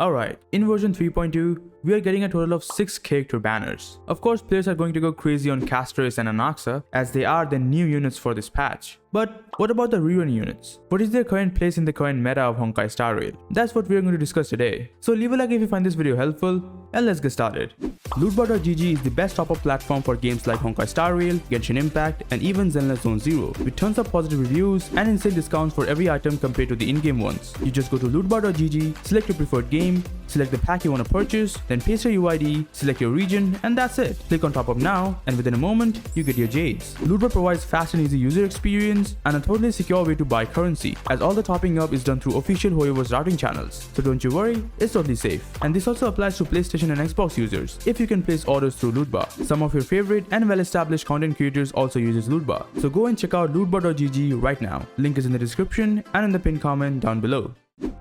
Alright, in version 3.2, we are getting a total of 6 character banners. Of course, players are going to go crazy on Castorice and Anaxa as they are the new units for this patch. But what about the Rerun units? What is their current place in the current meta of Honkai Star Rail? That's what we are going to discuss today. So leave a like if you find this video helpful, and let's get started. Lootbar.gg is the best top-up platform for games like Honkai Star Rail, Genshin Impact, and even Zenless Zone Zero, with tons of positive reviews and insane discounts for every item compared to the in-game ones. You just go to lootbar.gg, select your preferred game, select the pack you want to purchase, then paste your UID, select your region, and that's it. Click on top up now, and within a moment, you get your jades. Lootbar provides fast and easy user experience and a totally secure way to buy currency, as all the topping up is done through official Hoyoverse routing channels. So don't you worry, it's totally safe. And this also applies to PlayStation and Xbox users, if you can place orders through Lootbar. Some of your favorite and well-established content creators also uses Lootbar. So go and check out lootbar.gg right now. Link is in the description and in the pinned comment down below.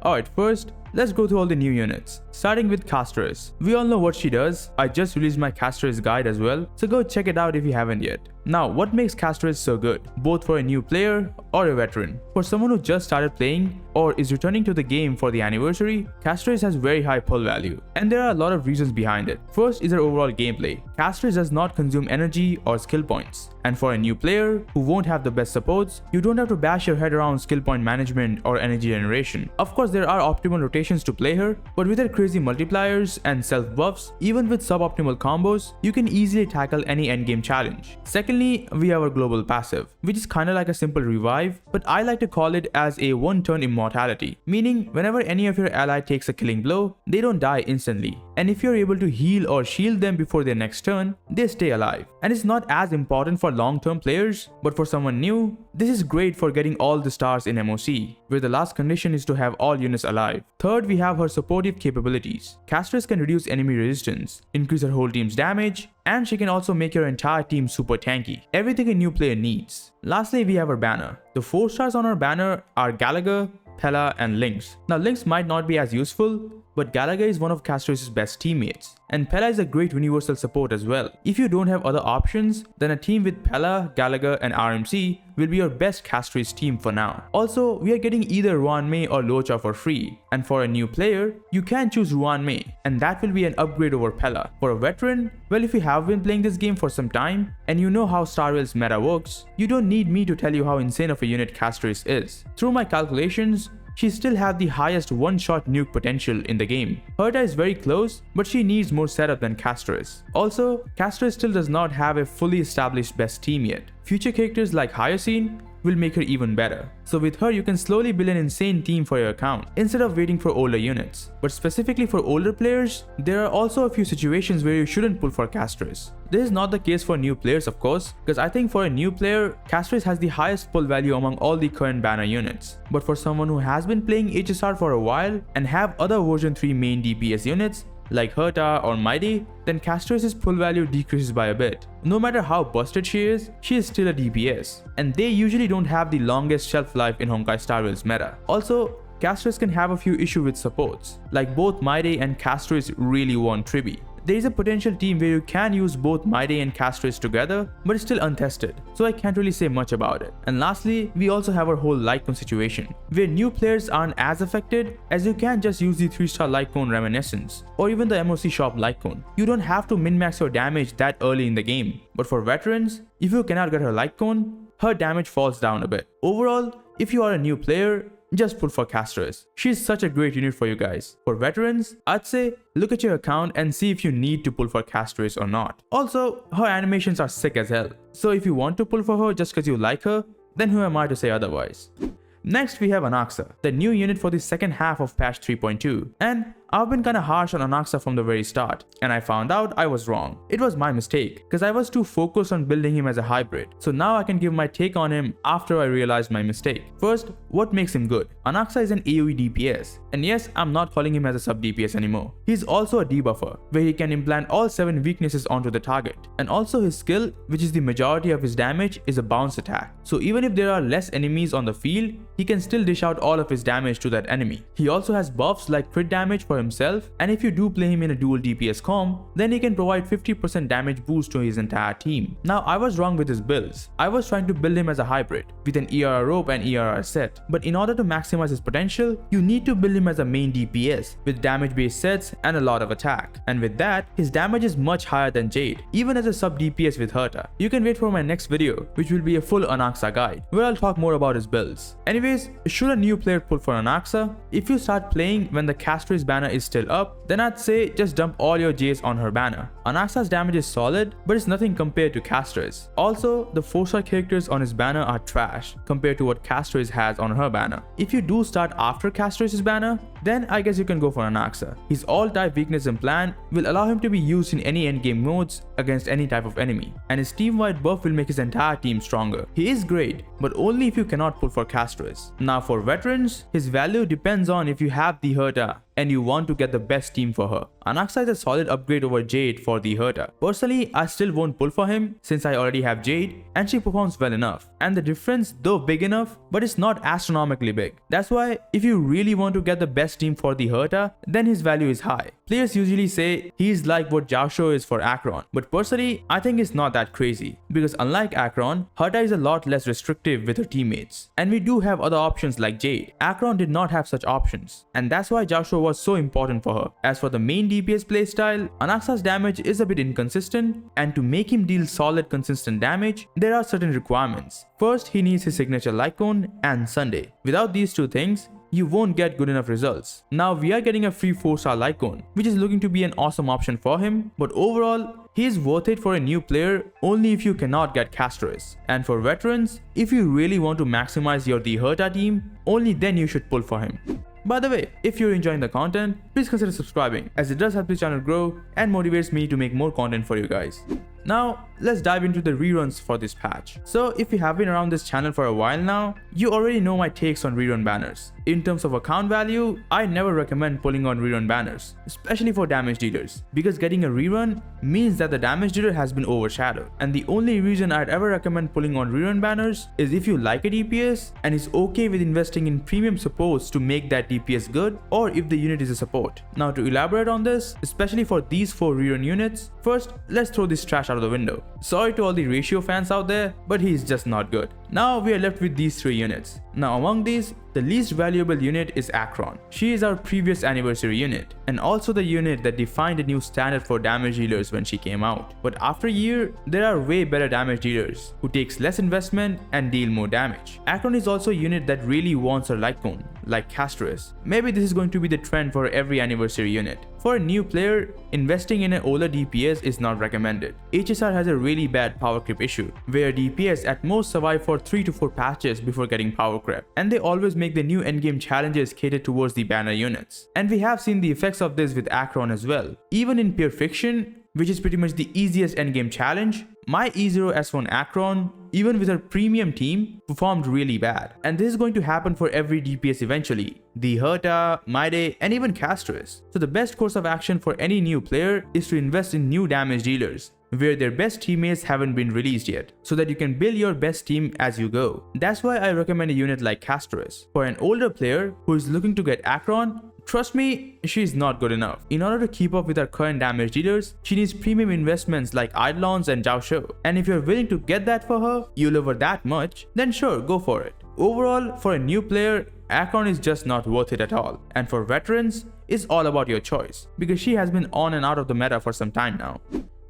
Alright, first, let's go through all the new units. Starting with Castorice. We all know what she does. I just released my Castorice guide as well, so go check it out if you haven't yet. Now, what makes Castorice so good, both for a new player or a veteran? For someone who just started playing or is returning to the game for the anniversary, Castorice has very high pull value, and there are a lot of reasons behind it. First is her overall gameplay. Castorice does not consume energy or skill points, and for a new player who won't have the best supports, you don't have to bash your head around skill point management or energy generation. Of course, there are optimal rotations to play her, but with her crazy multipliers and self buffs, even with suboptimal combos, you can easily tackle any endgame challenge. Secondly, we have our global passive, which is kinda like a simple revive, but I like to call it as a one-turn immortality, meaning whenever any of your ally takes a killing blow, they don't die instantly, and if you're able to heal or shield them before their next turn, they stay alive. And it's not as important for long-term players, but for someone new, this is great for getting all the stars in MOC, where the last condition is to have all units alive. Third, we have her supportive capabilities. Castorice can reduce enemy resistance, increase her whole team's damage, and she can also make your entire team super tanky. Everything a new player needs. Lastly, we have her banner. The 4 stars on our banner are Galaga, Pella, and Lynx. Now, Lynx might not be as useful, but Galaga is one of Castorice's best teammates, and Pella is a great universal support as well. If you don't have other options, then a team with Pella, Galaga, and RMC will be your best Castorice team for now. Also, we are getting either Ruanmei or Locha for free, and for a new player, you can choose Ruanmei, and that will be an upgrade over Pella. For a veteran, well, if you have been playing this game for some time, and you know how Star Rail's meta works, you don't need me to tell you how insane of a unit Castorice is. Through my calculations, she still has the highest one-shot nuke potential in the game. Herta is very close, but she needs more setup than Castorice. Also, Castorice still does not have a fully established best team yet. Future characters like Hyacine will make her even better. So with her, you can slowly build an insane team for your account instead of waiting for older units. But specifically for older players, there are also a few situations where you shouldn't pull for Castorice. This is not the case for new players, of course, because I think for a new player, Castorice has the highest pull value among all the current banner units. But for someone who has been playing HSR for a while and have other version 3 main DPS units, like Herta or Mighty, then Castorice's pull value decreases by a bit. No matter how busted she is still a DPS, and they usually don't have the longest shelf life in Honkai Star Rail's meta. Also, Castorice can have a few issues with supports, like both Mighty and Castorice really want Tribi. There is a potential team where you can use both Mighty and Castorice together, but it's still untested, so I can't really say much about it. And lastly, we also have our whole Lycone situation, where new players aren't as affected, as you can just use the 3-star Lycone Reminiscence, or even the MOC shop Lycone. You don't have to min-max your damage that early in the game. But for veterans, if you cannot get her Lycone, her damage falls down a bit. Overall, if you are a new player, just pull for Castorice. She's such a great unit for you guys. For veterans, I'd say look at your account and see if you need to pull for Castorice or not. Also, her animations are sick as hell. So if you want to pull for her just because you like her, then who am I to say otherwise? Next, we have Anaxa, the new unit for the second half of patch 3.2. And I've been kinda harsh on Anaxa from the very start, and I found out I was wrong. It was my mistake, because I was too focused on building him as a hybrid. So now I can give my take on him after I realized my mistake. First, what makes him good? Anaxa is an AoE DPS, and yes, I'm not calling him as a sub DPS anymore. He's also a debuffer, where he can implant all 7 weaknesses onto the target. And also his skill, which is the majority of his damage, is a bounce attack. So even if there are less enemies on the field, he can still dish out all of his damage to that enemy. He also has buffs like crit damage for himself, and if you do play him in a dual DPS comp, then he can provide 50% damage boost to his entire team. Now I was wrong with his builds. I was trying to build him as a hybrid with an ERR rope and ERR set, but in order to maximize his potential, you need to build him as a main DPS with damage based sets and a lot of attack, and with that, his damage is much higher than Jade, even as a sub DPS with Herta. You can wait for my next video, which will be a full Anaxa guide, where I'll talk more about his builds. Anyways, should a new player pull for Anaxa? If you start playing when the Castorice banner is still up, then I'd say just dump all your J's on her banner. Anaxa's damage is solid, but it's nothing compared to Castorice. Also, the 4-star characters on his banner are trash compared to what Castorice has on her banner. If you do start after Castorice's banner, then I guess you can go for Anaxa. His all-type weakness implant will allow him to be used in any endgame modes against any type of enemy, and his team-wide buff will make his entire team stronger. He is great, but only if you cannot pull for Castorice. Now for veterans, his value depends on if you have the Herta and you want to get the best team for her. Anaxa is a solid upgrade over Jade for the Herta. Personally, I still won't pull for him since I already have Jade and she performs well enough. And the difference, though big enough, but it's not astronomically big. That's why if you really want to get the best team for the Herta, then his value is high. Players usually say he's like what Jiaoqiu is for Acheron, but personally, I think it's not that crazy because unlike Acheron, Herta is a lot less restrictive with her teammates. And we do have other options like Jade. Acheron did not have such options, and that's why Jiaoqiu was so important for her. As for the main DPS playstyle, Anaxa's damage is a bit inconsistent, and to make him deal solid consistent damage, there are certain requirements. First, he needs his signature Lycone and Sunday. Without these two things, you won't get good enough results. Now we are getting a free 4-star Lycone, which is looking to be an awesome option for him, but overall, he is worth it for a new player only if you cannot get Castorice. And for veterans, if you really want to maximize your The Herta team, only then you should pull for him. By the way, if you're enjoying the content, please consider subscribing as it does help the channel grow and motivates me to make more content for you guys. Now, let's dive into the reruns for this patch. So if you have been around this channel for a while now, you already know my takes on rerun banners. In terms of account value, I never recommend pulling on rerun banners, especially for damage dealers, because getting a rerun means that the damage dealer has been overshadowed. And the only reason I'd ever recommend pulling on rerun banners is if you like a DPS and is okay with investing in premium supports to make that DPS good, or if the unit is a support. Now to elaborate on this, especially for these 4 rerun units, first let's throw this trash out of the window. Sorry to all the Ratio fans out there, but he's just not good. Now we are left with these 3 units. Now among these, the least valuable unit is Acheron. She is our previous anniversary unit, and also the unit that defined a new standard for damage dealers when she came out. But after a year, there are way better damage dealers who takes less investment and deal more damage. Acheron is also a unit that really wants her Lycone, like Castorice. Maybe this is going to be the trend for every anniversary unit. For a new player, investing in an older DPS is not recommended. HSR has a really bad power creep issue, where DPS at most survive for 3 to 4 patches before getting power creep, and they always make the new endgame challenges cater towards the banner units. And we have seen the effects of this with Acheron as well. Even in Pure Fiction, which is pretty much the easiest endgame challenge, my E0 S1 Acheron, even with her premium team, performed really bad. And this is going to happen for every DPS eventually. The Herta, Maide, and even Castorice. So the best course of action for any new player is to invest in new damage dealers, where their best teammates haven't been released yet, so that you can build your best team as you go. That's why I recommend a unit like Castorice. For an older player who is looking to get Acheron, trust me, she's not good enough. In order to keep up with her current damage dealers, she needs premium investments like Eidolons and Jiaoqiu. And if you're willing to get that for her, you love her that much, then sure, go for it. Overall, for a new player, Acheron is just not worth it at all. And for veterans, it's all about your choice, because she has been on and out of the meta for some time now.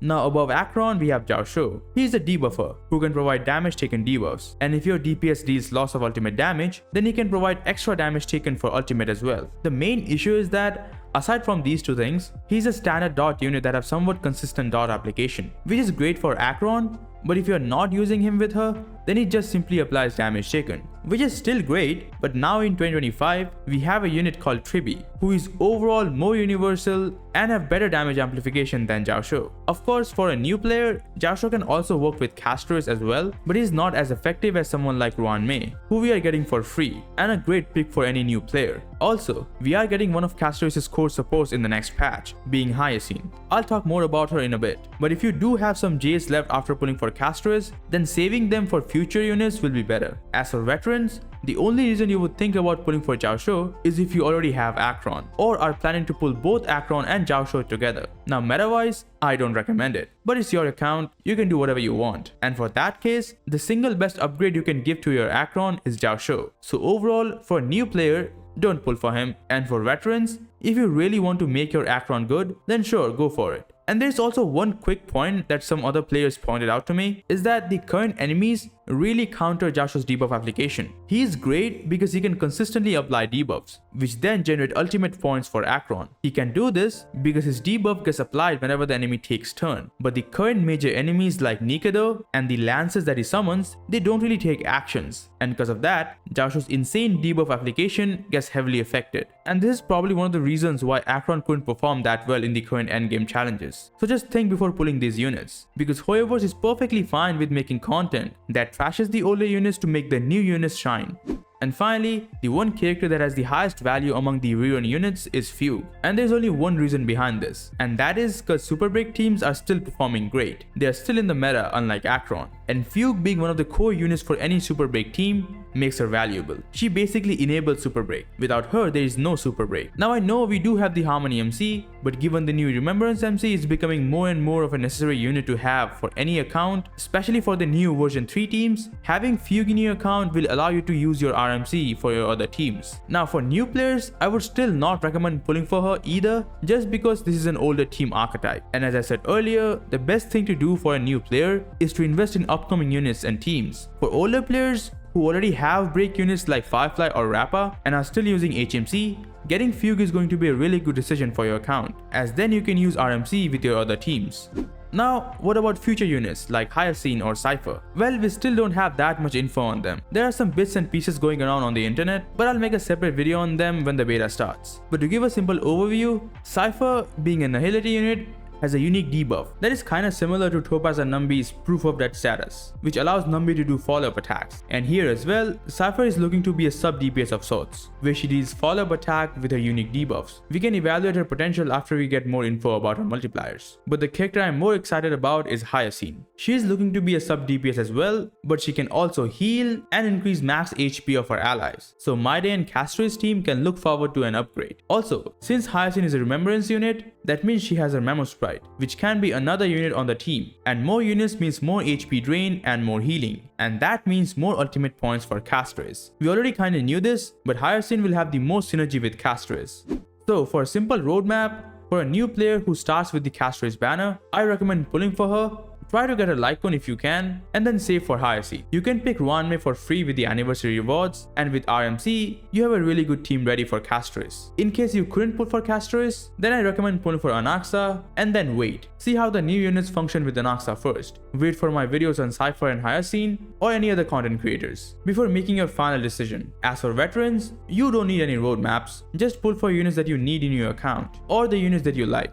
Now above Acheron, we have Jiaoqiu. He is a debuffer who can provide damage taken debuffs, and if your DPS deals loss of ultimate damage, then he can provide extra damage taken for ultimate as well. The main issue is that aside from these 2 things, he's a standard dot unit that have somewhat consistent dot application, which is great for Acheron, but if you're not using him with her, then it just simply applies damage taken, which is still great. But now in 2025, we have a unit called Tribi, who is overall more universal and have better damage amplification than Jiaoqiu. Of course, for a new player, Jiaoqiu can also work with Castorice as well, but is not as effective as someone like Ruan Mei, who we are getting for free, and a great pick for any new player. Also, we are getting one of Castorice's core supports in the next patch, being Hyacine. I'll talk more about her in a bit, but if you do have some J's left after pulling for Castorice, then saving them for future units will be better. As for veterans, the only reason you would think about pulling for Jiaoqiu is if you already have Acheron, or are planning to pull both Acheron and Jiaoqiu together. Now meta-wise, I don't recommend it, but it's your account, you can do whatever you want. And for that case, the single best upgrade you can give to your Acheron is Jiaoqiu. So overall, for a new player, don't pull for him. And for veterans, if you really want to make your Acheron good, then sure, go for it. And there's also one quick point that some other players pointed out to me, is that the current enemies really counter Jiaoqiu's debuff application. He is great because he can consistently apply debuffs, which then generate ultimate points for Acheron. He can do this because his debuff gets applied whenever the enemy takes turn. But the current major enemies like Nikado and the lances that he summons, they don't really take actions. And because of that, Jiaoqiu's insane debuff application gets heavily affected. And this is probably one of the reasons why Acheron couldn't perform that well in the current endgame challenges. So just think before pulling these units, because Hoyoverse is perfectly fine with making content that trashes the older units to make the new units shine. And finally, the one character that has the highest value among the Rerun units is Fugue. And there's only one reason behind this, and that is because Super Break teams are still performing great. They are still in the meta, unlike Acheron. And Fugue, being one of the core units for any Super Break team, makes her valuable. She basically enables Super Break. Without her, there is no Super Break. Now I know we do have the Harmony MC, but given the new Remembrance MC is becoming more and more of a necessary unit to have for any account, especially for the new version 3 teams, having Fugue in your account will allow you to use your RMC for your other teams. Now for new players, I would still not recommend pulling for her either, just because this is an older team archetype. And as I said earlier, the best thing to do for a new player is to invest in upcoming units and teams. For older players who already have break units like Firefly or Rappa and are still using HMC, getting Fugue is going to be a really good decision for your account, as then you can use RMC with your other teams. Now, what about future units like Hyacine or Cipher? Well, we still don't have that much info on them. There are some bits and pieces going around on the internet, but I'll make a separate video on them when the beta starts. But to give a simple overview, Cipher, being a Nihility unit, has a unique debuff that is kinda similar to Topaz and Numbi's Proof of Death status, which allows Numbi to do follow-up attacks. And here as well, Cipher is looking to be a sub DPS of sorts, where she deals follow-up attack with her unique debuffs. We can evaluate her potential after we get more info about her multipliers. But the character I'm more excited about is Hyacine. She is looking to be a sub DPS as well, but she can also heal and increase max HP of her allies. So My Day and Castorice team can look forward to an upgrade. Also, since Hyacine is a Remembrance unit, that means she has her Memo Sprite, which can be another unit on the team. And more units means more HP drain and more healing. And that means more ultimate points for Castorice. We already kinda knew this, but Hyacine will have the most synergy with Castorice. So for a simple roadmap, for a new player who starts with the Castorice banner, I recommend pulling for her. Try to get a Lycon if you can, and then save for Hyacine. You can pick Ruanmei for free with the anniversary rewards, and with RMC, you have a really good team ready for Castorice. In case you couldn't pull for Castorice, then I recommend pulling for Anaxa, and then wait. See how the new units function with Anaxa first. Wait for my videos on Cipher and Hyacine, or any other content creators, before making your final decision. As for veterans, you don't need any roadmaps, just pull for units that you need in your account, or the units that you like.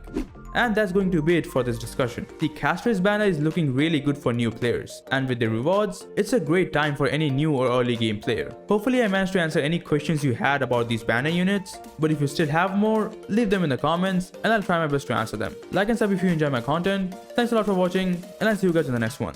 And that's going to be it for this discussion. The Castorice banner is looking really good for new players, and with the rewards, it's a great time for any new or early game player. Hopefully I managed to answer any questions you had about these banner units, but if you still have more, leave them in the comments and I'll try my best to answer them. Like and sub if you enjoy my content. Thanks a lot for watching, and I'll see you guys in the next one.